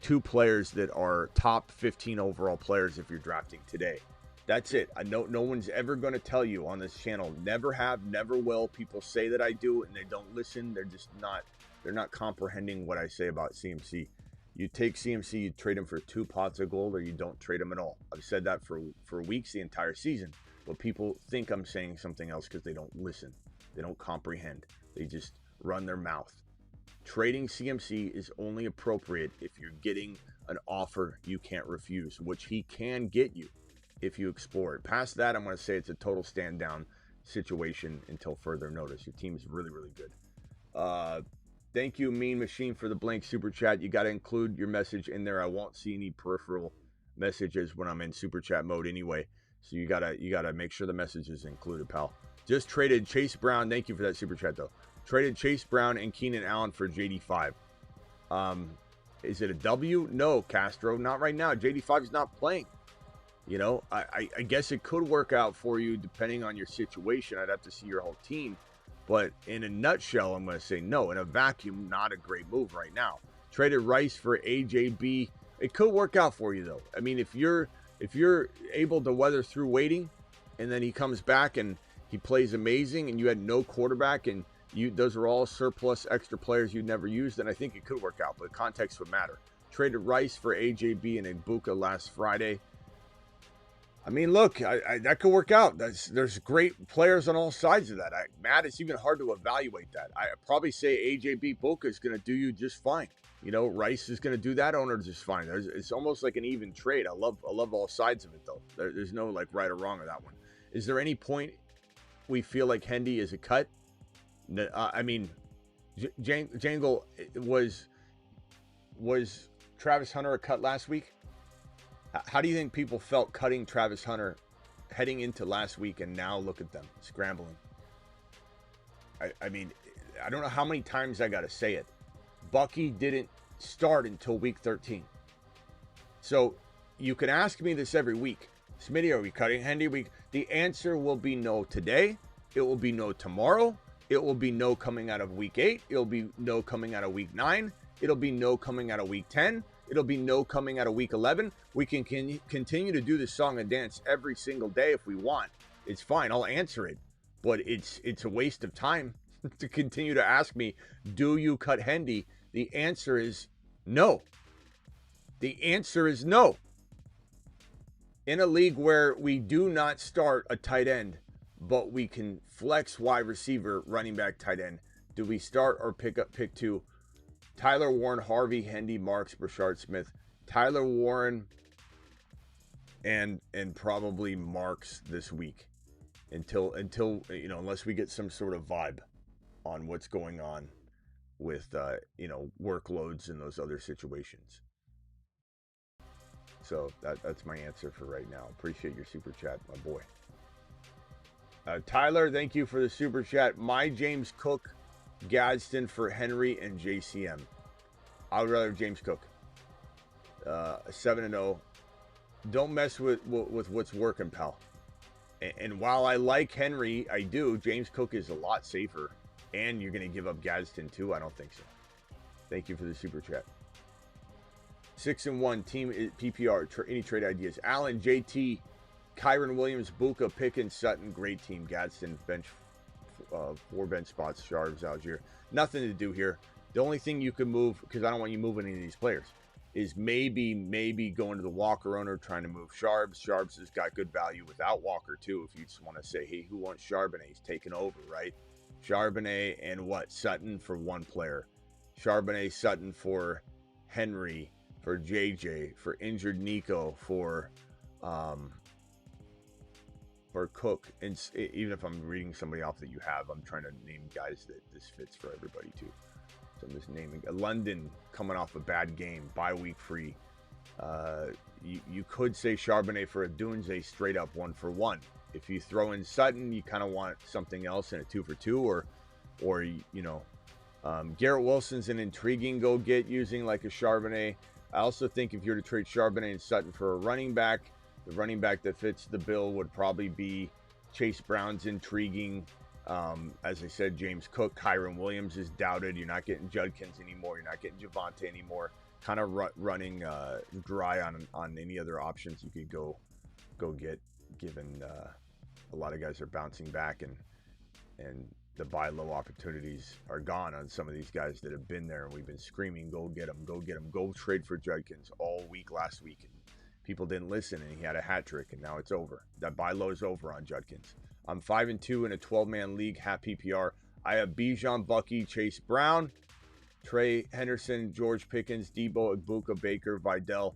two players that are top 15 overall players if you're drafting today? That's it. I know no one's ever going to tell you on this channel. Never have, never will. People say that I do and they don't listen. They're not comprehending what I say about CMC. You take CMC, you trade him for 2 pots of gold, or you don't trade him at all. I've said that for weeks, the entire season. But people think I'm saying something else because they don't listen. They don't comprehend. They just run their mouth. Trading CMC is only appropriate if you're getting an offer you can't refuse, which he can get you if you explore it. Past that, I'm going to say it's a total stand down situation until further notice. Your team is really, really good. Thank you, Mean Machine, for the blank super chat. You got to include your message in there. I won't see any peripheral messages when I'm in super chat mode anyway. So you gotta make sure the message is included, pal. Just traded Chase Brown. Thank you for that super chat, though. Traded Chase Brown and Keenan Allen for JD5. Is it a W? No, Castro, not right now. JD5 is not playing. You know, I guess it could work out for you depending on your situation. I'd have to see your whole team. But in a nutshell, I'm going to say no. In a vacuum, not a great move right now. Traded Rice for AJB. It could work out for you, though. I mean, if you're able to weather through waiting, and then he comes back and he plays amazing, and you had no quarterback, and those are all surplus extra players you'd never used, then I think it could work out. But context would matter. Traded Rice for AJB and Igbuka last Friday. I mean, look, that could work out. There's great players on all sides of that. Matt, it's even hard to evaluate that. I probably say AJB Buka is going to do you just fine. You know, Rice is going to do that owner just fine. It's almost like an even trade. I love all sides of it, though. There's no like right or wrong on that one. Is there any point we feel like Hendy is a cut? I mean, Jangle, was Travis Hunter a cut last week? How do you think people felt cutting Travis Hunter heading into last week, and now look at them scrambling? I mean, I don't know how many times I got to say it. Bucky didn't start until week 13. So you can ask me this every week. Smitty, are we cutting Hendy? The answer will be no today. It will be no tomorrow. It will be no coming out of week 8. It'll be no coming out of week 9. It'll be no coming out of week 10. It'll be no coming out of week 11. We can continue to do this song and dance every single day if we want. It's fine. I'll answer it. But it's a waste of time to continue to ask me, do you cut Hendy? The answer is no. The answer is no. In a league where we do not start a tight end, but we can flex wide receiver, running back, tight end, do we start or pick 2? Tyler Warren, Harvey, Hendy, Marks, Brashard Smith, Tyler Warren, and probably Marks this week until you know, unless we get some sort of vibe on what's going on with you know, workloads and those other situations. So that's my answer for right now. Appreciate your super chat, my boy. Tyler, thank you for the super chat. My James Cook, Gadsden for Henry and JCM. I would rather James Cook. 7-0. Don't mess with what's working, pal. And while I like Henry, I do. James Cook is a lot safer. And you're going to give up Gadsden too? I don't think so. Thank you for the super chat. 6-1 team PPR. Any trade ideas? Allen, JT, Kyron Williams, Buka, Pickens, Sutton. Great team. Gadsden, bench, 4 bench spots. Sharps, Algier. Nothing to do here. The only thing you can move, because I don't want you moving any of these players, is maybe going to the Walker owner, trying to move Sharps. Sharps has got good value without Walker, too, if you just want to say, hey, who wants Charbonnet? He's taken over, right? Charbonnet and what? Sutton for 1 player. Charbonnet, Sutton for Henry, for JJ, for injured Nico, for Cook. And even if I'm reading somebody off that you have, I'm trying to name guys that this fits for everybody, too. So I'm just naming London coming off a bad game, bye week free. You could say Charbonnet for a Dunze straight up 1-for-1. If you throw in Sutton, you kind of want something else in a 2-for-2, or you know, Garrett Wilson's an intriguing go get using like a Charbonnet. I also think if you're to trade Charbonnet and Sutton for a running back, the running back that fits the bill would probably be Chase Brown's intriguing. As I said, James Cook, Kyron Williams is doubted. You're not getting Judkins anymore. You're not getting Javonte anymore. Kind of running dry on any other options you could go get, given a lot of guys are bouncing back and the buy low opportunities are gone on some of these guys that have been there, and we've been screaming, go get them, go trade for Judkins all week last week. And people didn't listen, and he had a hat trick, and now it's over. That buy low is over on Judkins. I'm 5-2 in a 12-man league, half PPR. I have Bijan, Bucky, Chase Brown, Trey Henderson, George Pickens, Debo, Igbuka, Baker, Vidal,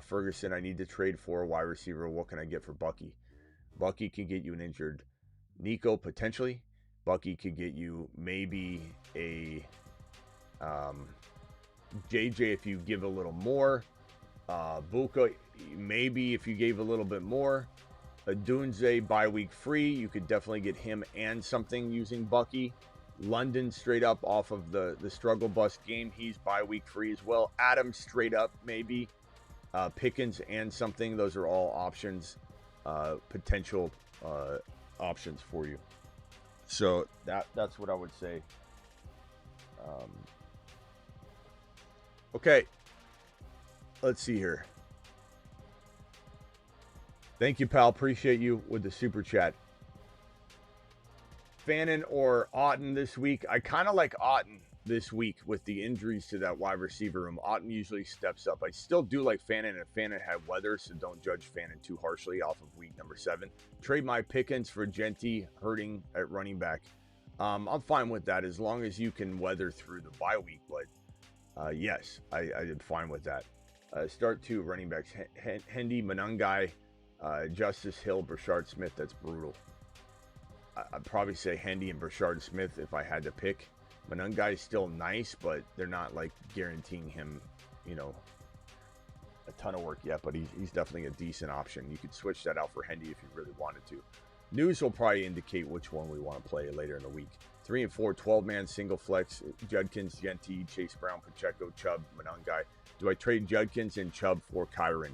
Ferguson. I need to trade for a wide receiver. What can I get for Bucky? Bucky can get you an injured Nico, potentially. Bucky could get you maybe a JJ if you give a little more. Buka, maybe if you gave a little bit more. A Dunze bye week free, you could definitely get him and something using Bucky. London straight up off of the struggle bus game, he's bye week free as well. Adams straight up maybe. Pickens and something, those are all options, potential options for you. So that's what I would say. Okay, let's see here. Thank you, pal. Appreciate you with the super chat. Fannin or Otten this week? I kind of like Otten this week with the injuries to that wide receiver room. Otten usually steps up. I still do like Fannin, and Fannin had weather, so don't judge Fannin too harshly off of week number 7. Trade my Pickens for Genty hurting at running back. I'm fine with that as long as you can weather through the bye week. But yes, I did fine with that. Start 2 running backs: Hendy, Manungai, Justice Hill, Brashard Smith. That's brutal. I'd probably say Hendy and Brashard Smith if I had to pick. Manungai is still nice, but they're not like guaranteeing him, you know, a ton of work yet. But he's definitely a decent option. You could switch that out for Hendy if you really wanted to. News will probably indicate which one we want to play later in the week. 3 and 4, 12-man single flex: Judkins, Genty, Chase Brown, Pacheco, Chubb, Manungai. Do I trade Judkins and Chubb for Kyron?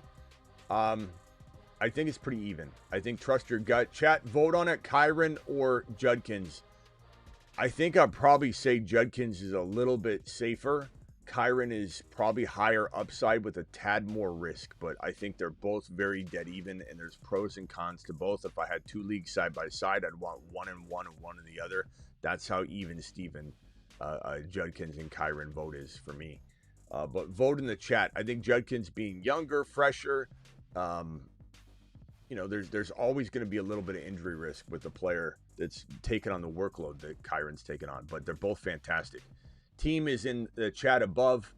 I think it's pretty even. I think trust your gut. Chat, vote on it, Kyron or Judkins. I think I'd probably say Judkins is a little bit safer. Kyron is probably higher upside with a tad more risk, but I think they're both very dead even, and there's pros and cons to both. If I had 2 leagues side by side, I'd want 1 and 1 and 1 and the other. That's how even Steven Judkins and Kyron vote is for me. But vote in the chat. I think Judkins being younger, fresher, you know, there's always going to be a little bit of injury risk with the player that's taken on the workload that Kyron's taken on, but they're both fantastic. Team is in the chat above.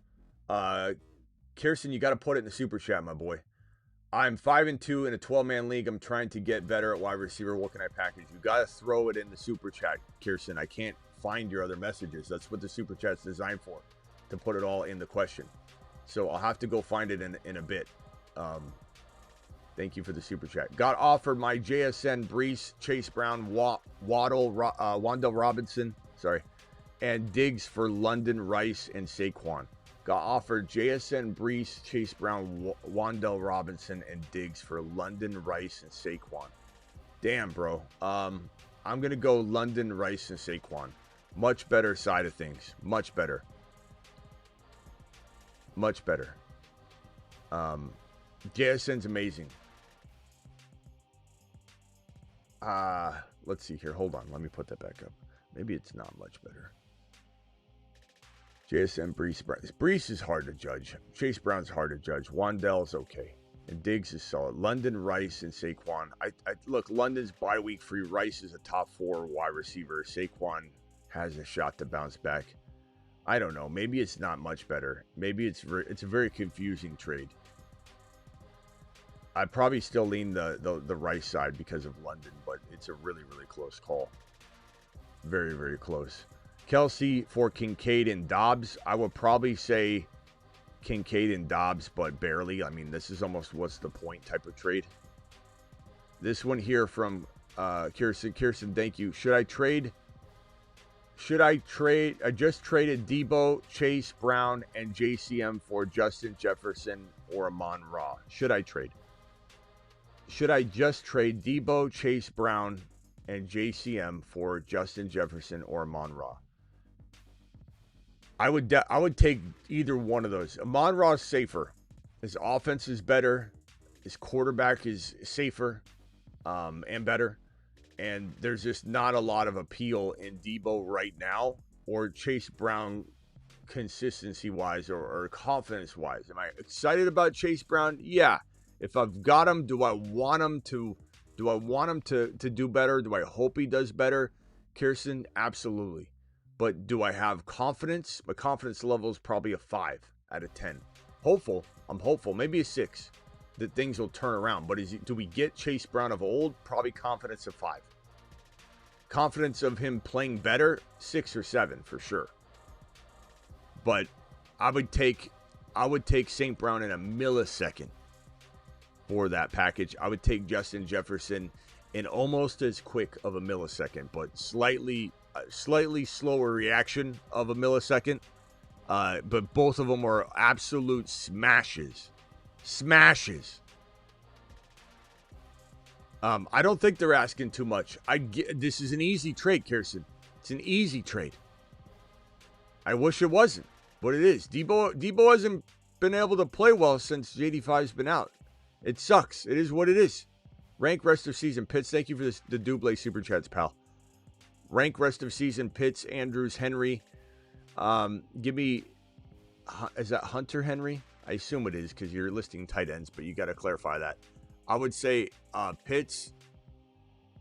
Kirsten, you got to put it in the super chat, my boy. I'm 5-2 in a 12-man league. I'm trying to get better at wide receiver. What can I package? You got to throw it in the super chat, Kirsten. I can't find your other messages. That's what the super chat's designed for, to put it all in the question. So I'll have to go find it in a bit. Thank you for the super chat. Got offered my JSN, Brees, Chase Brown, Waddle, Wandell Robinson, and Diggs for London, Rice, and Saquon. Got offered JSN, Brees, Chase Brown, Wandell Robinson, and Diggs for London, Rice, and Saquon. Damn, bro. I'm going to go London, Rice, and Saquon. Much better side of things. Much better. Much better. JSN's amazing. Let's see here. Hold on. Let me put that back up. Maybe it's not much better. JSN, Brees, Brown. Brees is hard to judge. Chase Brown's hard to judge. Wandell's okay. And Diggs is solid. London, Rice, and Saquon. I look, London's bye week free. Rice is a top 4 wide receiver. Saquon has a shot to bounce back. I don't know. Maybe it's not much better. Maybe it's a very confusing trade. I'd probably still lean the Rice side because of London, but it's a really, really close call. Very, very close. Kelsey for Kincaid and Dobbs. I would probably say Kincaid and Dobbs, but barely. I mean, this is almost what's the point type of trade. This one here from Kirsten. Kirsten, thank you. I just traded Debo, Chase Brown, and JCM for Justin Jefferson or Amon-Ra. Should I trade? Should I just trade Debo, Chase Brown, and JCM for Justin Jefferson or Amon-Ra? I would take either one of those. Amon-Ra is safer. His offense is better. His quarterback is safer and better. And there's just not a lot of appeal in Debo right now or Chase Brown consistency-wise or confidence-wise. Am I excited about Chase Brown? Yeah. If I've got him, do I want him to do better? Do I hope he does better? Kirsten, absolutely. But do I have confidence? My confidence level is probably a 5 out of 10. Hopeful. I'm hopeful. Maybe a 6 that things will turn around. But do we get Chase Brown of old? Probably confidence of 5. Confidence of him playing better? 6 or 7 for sure. But I would take St. Brown in a millisecond for that package. I would take Justin Jefferson in almost as quick of a millisecond, but slightly slower reaction of a millisecond. But both of them are absolute smashes. I don't think they're asking too much. This is an easy trade, Kirsten. It's an easy trade. I wish it wasn't, but it is. Debo hasn't been able to play well since JD5's been out. It sucks. It is what it is. Rank rest of season Pitts. Thank you for the Double super chats, pal. Rank rest of season Pitts, Andrews, Henry. Give me, is that Hunter Henry? I assume it is because you're listing tight ends, but you got to clarify that. I would say Pitts,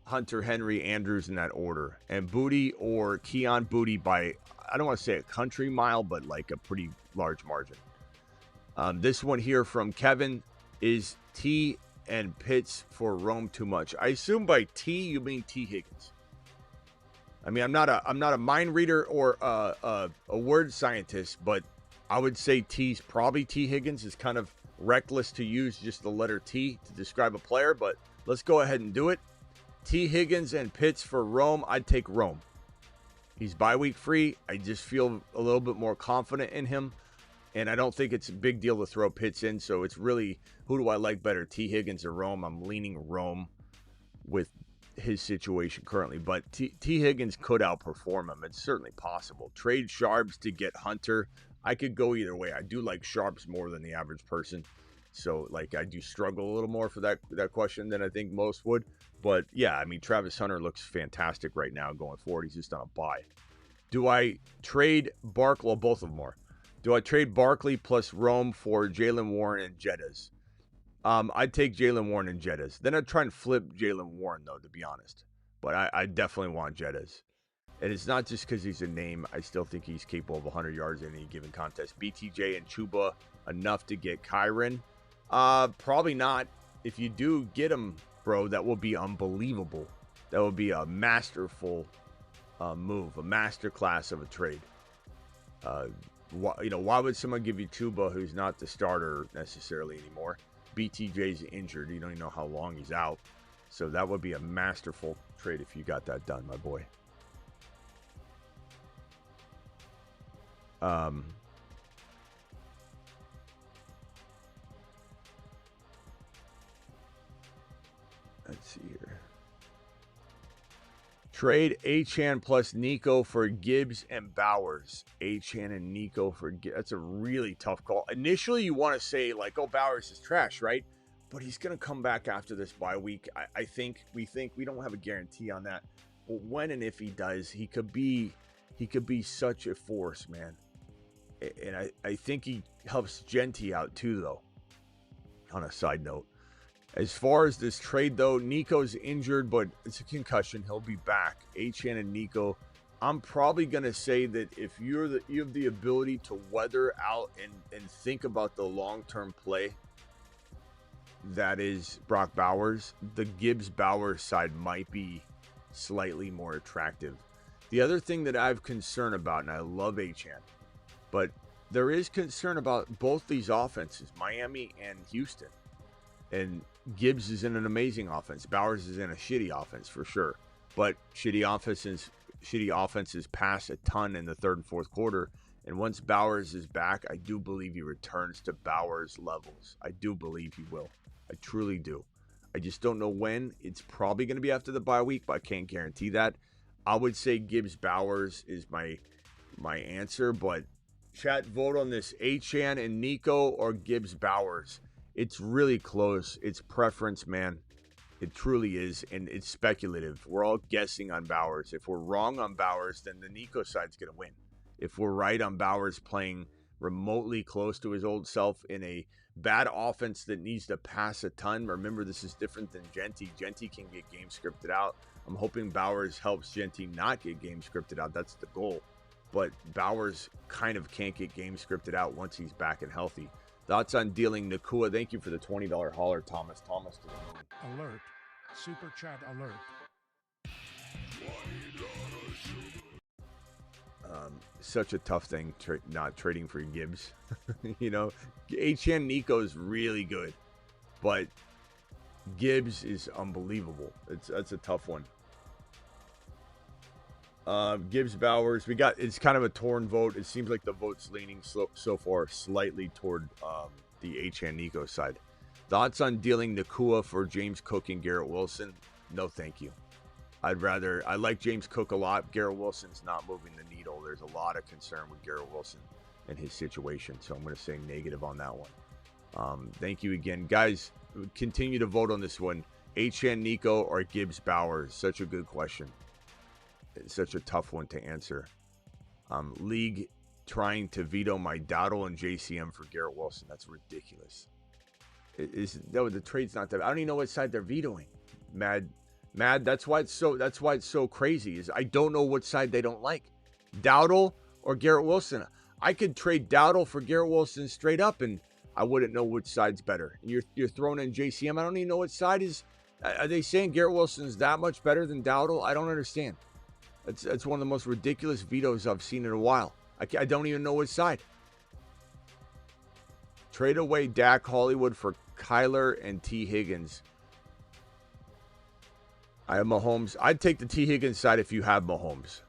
Hunter Henry, Andrews in that order. And Booty or Keon Booty by, I don't want to say a country mile, but like a pretty large margin. This one here from Kevin is T and Pitts for Rome too much. I assume by T you mean T Higgins. I mean, I'm not a mind reader or a word scientist, but I would say T's probably T Higgins. Is kind of reckless to use just the letter T to describe a player, but let's go ahead and do it. T Higgins and Pitts for Rome. I'd take Rome. He's bye week free. I just feel a little bit more confident in him. And I don't think it's a big deal to throw Pitts in. So it's really, who do I like better, T Higgins or Rome? I'm leaning Rome with his situation currently. But T Higgins could outperform him. It's certainly possible. Trade Sharps to get Hunter. I could go either way. I do like Sharps more than the average person. So, like, I do struggle a little more for that question than I think most would. But, yeah, I mean, Travis Hunter looks fantastic right now going forward. He's just on a bye. Do I trade Barkley? Well, both of them are. Do I trade Barkley plus Rome for Jaylen Warren and Jettas? I'd take Jaylen Warren and Jettas. Then I'd try and flip Jaylen Warren, though, to be honest. But I definitely want Jettas. And it's not just because he's a name. I still think he's capable of 100 yards in any given contest. BTJ and Chuba, enough to get Kyron? Probably not. If you do get him, bro, that will be unbelievable. That would be a masterful move, a masterclass of a trade. Why would someone give you Chuba who's not the starter necessarily anymore? BTJ's injured. You don't even know how long he's out. So that would be a masterful trade if you got that done, my boy. Let's see here. Trade Achane plus Nico for Gibbs and Bowers. Achane and Nico for Gibbs. That's a really tough call. Initially, you want to say, like, oh, Bowers is trash, right? But he's going to come back after this bye week. I think we don't have a guarantee on that. But when and if he does, he could be such a force, man. And I think he helps Genty out too, though. On a side note. As far as this trade, though, Nico's injured, but it's a concussion. He'll be back. Achane and Nico. I'm probably going to say that if you have the ability to weather out and think about the long-term play, that is Brock Bowers, the Gibbs-Bowers side might be slightly more attractive. The other thing that I have concern about, and I love Achane, but there is concern about both these offenses, Miami and Houston. And Gibbs is in an amazing offense. Bowers is in a shitty offense for sure. But shitty offenses pass a ton in the third and fourth quarter. And once Bowers is back, I do believe he returns to Bowers levels. I do believe he will. I truly do. I just don't know when. It's probably going to be after the bye week, but I can't guarantee that. I would say Gibbs Bowers is my answer. But chat, vote on this. Achane and Nico or Gibbs Bowers. It's really close. It's preference, man. It truly is, and it's speculative. We're all guessing on Bowers. If we're wrong on Bowers, then the Nico side's going to win. If we're right on Bowers playing remotely close to his old self in a bad offense that needs to pass a ton, remember, this is different than Genty. Genty can get game scripted out. I'm hoping Bowers helps Genty not get game scripted out. That's the goal. But Bowers kind of can't get game scripted out once he's back and healthy. Thoughts on dealing Nakua? Thank you for the $20 hauler, Thomas. Thomas to the moon. Alert. Super chat alert. Such a tough thing, not trading for Gibbs. You know, Achane Nico is really good, but Gibbs is unbelievable. That's a tough one. Gibbs Bowers, it's kind of a torn vote. It seems like the vote's leaning so far slightly toward the Achane Nico side. Thoughts on dealing Nakua for James Cook and Garrett Wilson? No, thank you. I like James Cook a lot. Garrett Wilson's not moving the needle. There's a lot of concern with Garrett Wilson and his situation, so I'm going to say negative on that one. Thank you again, guys. Continue to vote on this one. Achane Nico or Gibbs Bowers? Such a good question. It's such a tough one to answer. League trying to veto my Dowdle and JCM for Garrett Wilson. That's ridiculous. The trade's not that. I don't even know what side they're vetoing. Mad. That's why it's so crazy. Is I don't know what side they don't like. Dowdle or Garrett Wilson. I could trade Dowdle for Garrett Wilson straight up, and I wouldn't know which side's better. And you're throwing in JCM. I don't even know what side is. Are they saying Garrett Wilson's that much better than Dowdle? I don't understand. That's one of the most ridiculous vetoes I've seen in a while. I don't even know which side. Trade away Dak Hollywood for Kyler and T. Higgins. I have Mahomes. I'd take the T. Higgins side if you have Mahomes.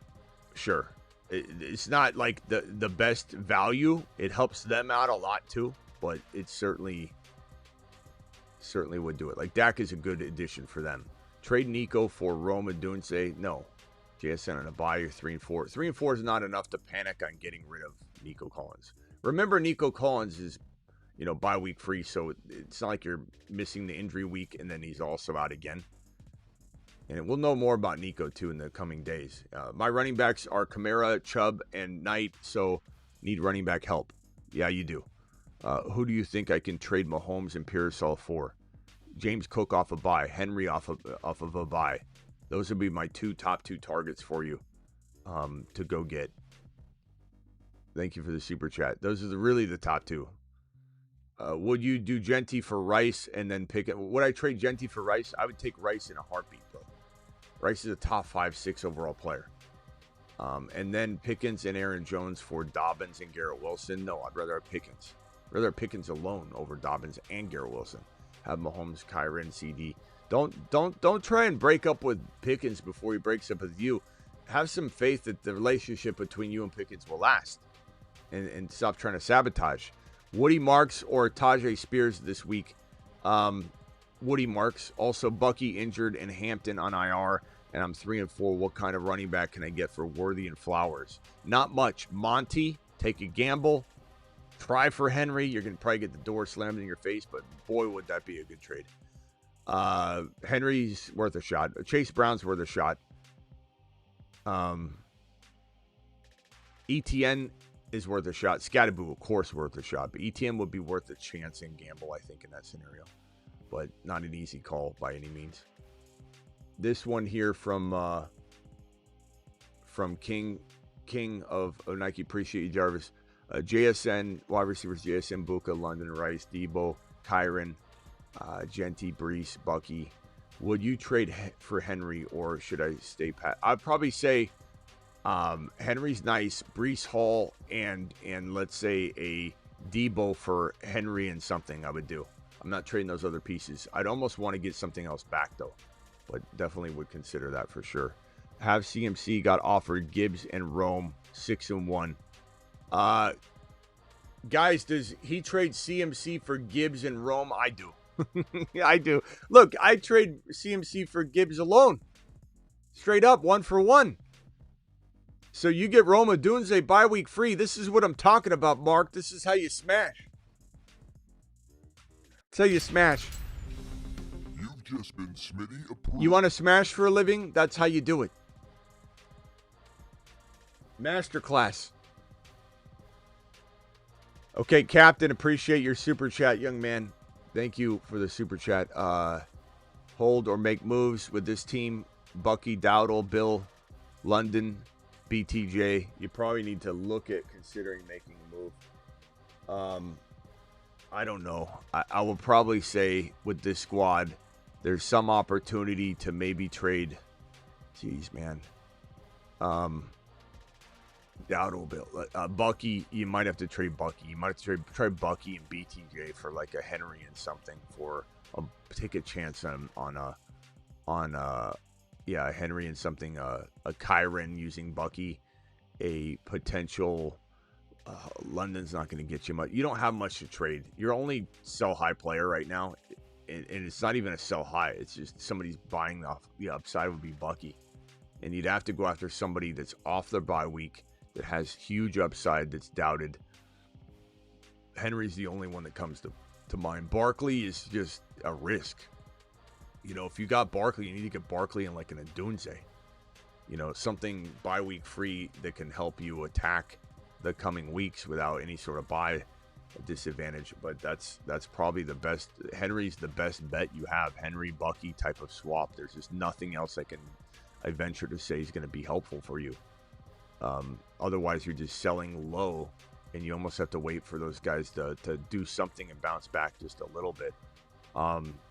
Sure. It's not like the best value. It helps them out a lot too, but it certainly would do it. Like Dak is a good addition for them. Trade Nico for Rome and Dunce. No. JSN on a buy, you're 3 and 4. 3 and 4 is not enough to panic on getting rid of Nico Collins. Remember, Nico Collins is, bye week free, so it's not like you're missing the injury week and then he's also out again. And we'll know more about Nico too in the coming days. My running backs are Kamara, Chubb, and Knight, so need running back help. Yeah, you do. Who do you think I can trade Mahomes and Pearsall for? James Cook off a bye, Henry off of a bye. Those would be my top two targets for you to go get. Thank you for the super chat. Those are really the top two. Would you do Genty for Rice and then pick it? Would I trade Genty for Rice? I would take Rice in a heartbeat, bro. Rice is a top 5-6 overall player. And then Pickens and Aaron Jones for Dobbins and Garrett Wilson. No, I'd rather have Pickens. I'd rather have Pickens alone over Dobbins and Garrett Wilson. Have Mahomes, Kyra, and CD. Don't try and break up with Pickens before he breaks up with you. Have some faith that the relationship between you and Pickens will last. And stop trying to sabotage. Woody Marks or Tajay Spears this week. Woody Marks. Also Bucky injured and Hampton on IR. and I'm 3-4. What kind of running back can I get for Worthy and Flowers? Not much. Monty, take a gamble. Try for Henry. You're going to probably get the door slammed in your face, but boy, would that be a good trade. Henry's worth a shot. Chase Brown's worth a shot. ETN is worth a shot. Scatterboo, of course, worth a shot. But ETN would be worth a chance and gamble, I think, in that scenario. But not an easy call by any means. This one here from King of Nike. Appreciate you, Jarvis. JSN, wide receivers, JSN, Buka, London, Rice, Debo, Kyron, Genty, Brees, Bucky. Would you trade for Henry or should I stay pat? I'd probably say Henry's nice. Brees Hall and let's say a Debo for Henry and something I would do. I'm not trading those other pieces. I'd almost want to get something else back though, but definitely would consider that for sure. Have CMC got offered Gibbs and Rome 6-1. Guys, does he trade CMC for Gibbs and Rome? I do. I do. Look, I trade CMC for Gibbs alone. Straight up, 1-for-1. So you get Rome Odunze bye week free. This is what I'm talking about, Mark. This is how you smash. That's how you smash. You've just been Smitty approved. You want to smash for a living? That's how you do it. Masterclass. Okay, Captain, appreciate your super chat, young man. Thank you for the super chat. Hold or make moves with this team. Bucky, Dowdle, Bill, London, BTJ. You probably need to look at considering making a move. I don't know. I will probably say with this squad, there's some opportunity to maybe trade. Jeez, man. Dowdle, Bill, Bucky. You might have to trade Bucky. You might have to trade Bucky and BTJ for like a Henry and something for take a chance on Henry and something. A Kyron using Bucky, a potential. London's not going to get you much. You don't have much to trade. You're only sell high player right now, and it's not even a sell high. It's just somebody's buying off the upside would be Bucky, and you'd have to go after somebody that's off their bye week that has huge upside that's doubted. Henry's the only one that comes to mind. Barkley is just a risk. You know, if you got Barkley, you need to get Barkley in like an Odunze. You know, something bye week free that can help you attack the coming weeks without any sort of bye disadvantage. But that's probably the best. Henry's the best bet you have. Henry Bucky type of swap. There's just nothing else I venture to say is going to be helpful for you. Otherwise, you're just selling low, and you almost have to wait for those guys to do something and bounce back just a little bit.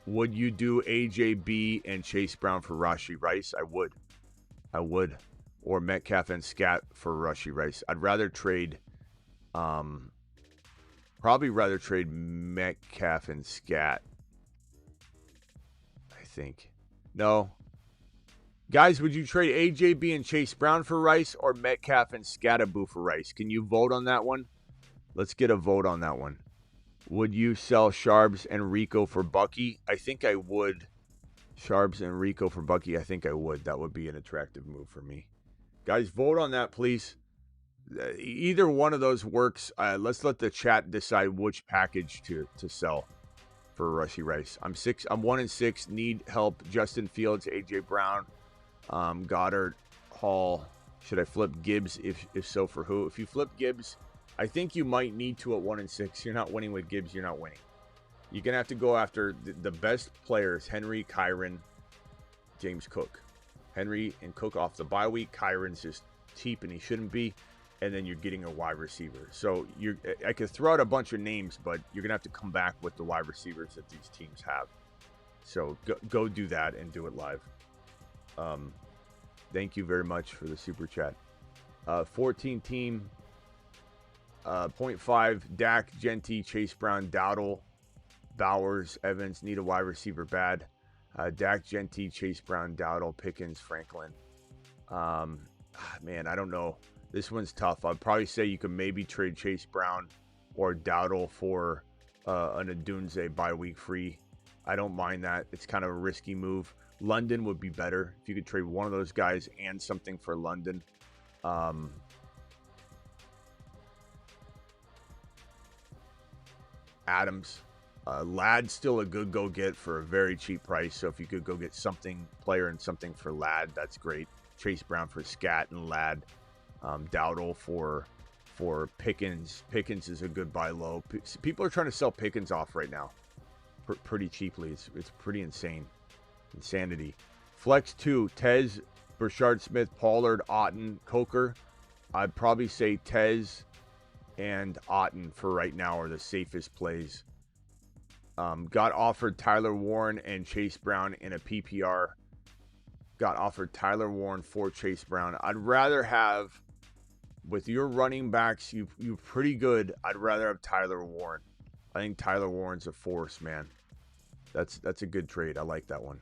Would you do AJB and Chase Brown for Rashee Rice? I would. Or Metcalf and Scat for Rashee Rice. I'd rather trade, probably rather trade Metcalf and Scat. I think. No. Guys, would you trade AJB and Chase Brown for Rice or Metcalf and Scatterboo for Rice? Can you vote on that one? Let's get a vote on that one. Would you sell Sharps and Rico for Bucky? I think I would. Sharps and Rico for Bucky, I think I would. That would be an attractive move for me. Guys, vote on that, please. Either one of those works. Let's let the chat decide which package to sell for Rashee Rice. I'm 1-6. Need help. Justin Fields, AJ Brown, Goddard, Hall. Should I flip Gibbs? If so, for who? If you flip Gibbs, I think you might need to at 1-6. You're not winning with Gibbs. You're not winning. You're gonna have to go after the best players: Henry, Kyron, James Cook. Henry and Cook off the bye week. Kyron's just cheap and he shouldn't be. And then you're getting a wide receiver. So I could throw out a bunch of names, but you're gonna have to come back with the wide receivers that these teams have. So go do that and do it live. Thank you very much for the super chat. 14 team. 0.5 Dak, Genty, Chase Brown, Dowdle, Bowers, Evans. Need a wide receiver bad. Dak, Genty, Chase Brown, Dowdle, Pickens, Franklin. Man, I don't know. This one's tough. I'd probably say you could maybe trade Chase Brown or Dowdle for an Odunze bye week free I don't mind that. It's kind of a risky move. London would be better if you could trade one of those guys and something for London. Adams. Ladd's still a good go get for a very cheap price. So if you could go get something player and something for Ladd, that's great. Chase Brown for Scat and Ladd. Dowdle for Pickens. Pickens is a good buy low. People are trying to sell Pickens off right now pretty cheaply. It's pretty insane. Insanity. Flex 2, Tez, Brashard Smith, Pollard, Otten, Coker. I'd probably say Tez and Otten for right now are the safest plays. Got offered Tyler Warren and Chase Brown in a PPR. Got offered Tyler Warren for Chase Brown. I'd rather have, with your running backs, you pretty good. I'd rather have Tyler Warren. I think Tyler Warren's a force, man. That's a good trade. I like that one.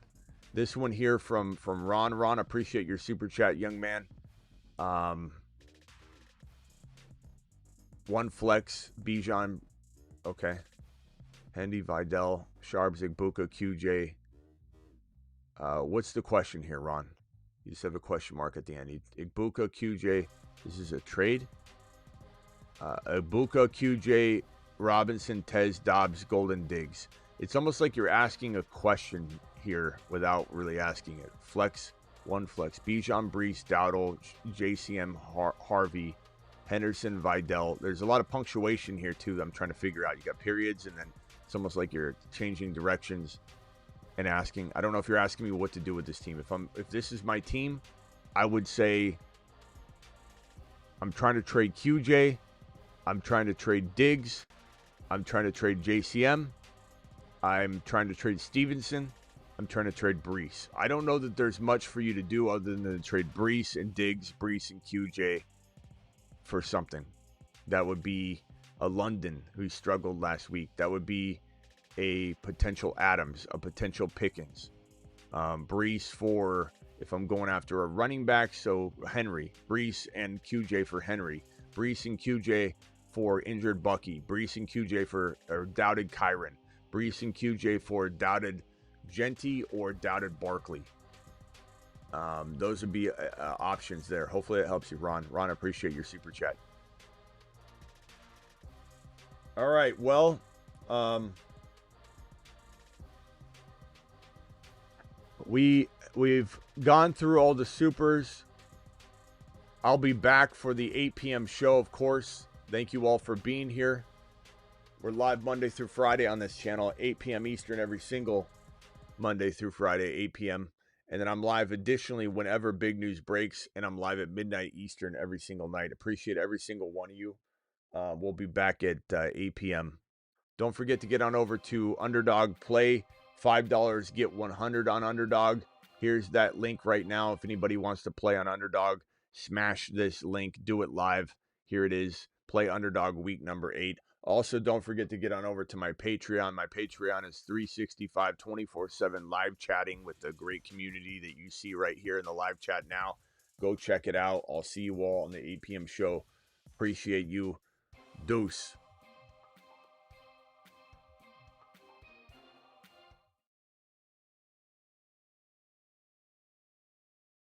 This one here from Ron. Ron, appreciate your super chat, young man. One flex, Bijan. Okay. Hendy, Vidal, Sharp, Igbuka, QJ. What's the question here, Ron? You just have a question mark at the end. Igbuka, QJ. This is a trade. Igbuka, QJ, Robinson, Tez, Dobbs, Golden, Diggs. It's almost like you're asking a question here without really asking it. Flex, one flex. Bijan, Brees, Dowdle, JCM, Harvey, Henderson, Vidal. There's a lot of punctuation here, too, that I'm trying to figure out. You got periods, and then it's almost like you're changing directions and asking. I don't know if you're asking me what to do with this team. If this is my team, I would say I'm trying to trade QJ. I'm trying to trade Diggs. I'm trying to trade JCM. I'm trying to trade Stevenson. I'm trying to trade Brees. I don't know that there's much for you to do other than to trade Brees and Diggs, Brees and QJ for something. That would be a London who struggled last week. That would be a potential Adams, a potential Pickens. Brees for, if I'm going after a running back, so Henry. Brees and QJ for Henry. Brees and QJ for injured Bucky. Brees and QJ for doubted Kyron. Brees and QJ for doubted Genty or doubted Barkley. Those would be options there. Hopefully it helps you, Ron. Ron, I appreciate your super chat. All right, well, we've gone through all the supers. I'll be back for the 8 p.m. show, of course. Thank you all for being here. We're live Monday through Friday on this channel, 8 p.m. Eastern every single Monday through Friday, 8 p.m. And then I'm live additionally whenever big news breaks, and I'm live at midnight Eastern every single night. Appreciate every single one of you. We'll be back at 8 p.m. Don't forget to get on over to Underdog Play. $5, get 100 on Underdog. Here's that link right now. If anybody wants to play on Underdog, smash this link. Do it live. Here it is. Play Underdog week number 8. Also, don't forget to get on over to my Patreon. My Patreon is 365, 24/7 live chatting with the great community that you see right here in the live chat now. Go check it out. I'll see you all on the 8 p.m. show. Appreciate you. Deuce.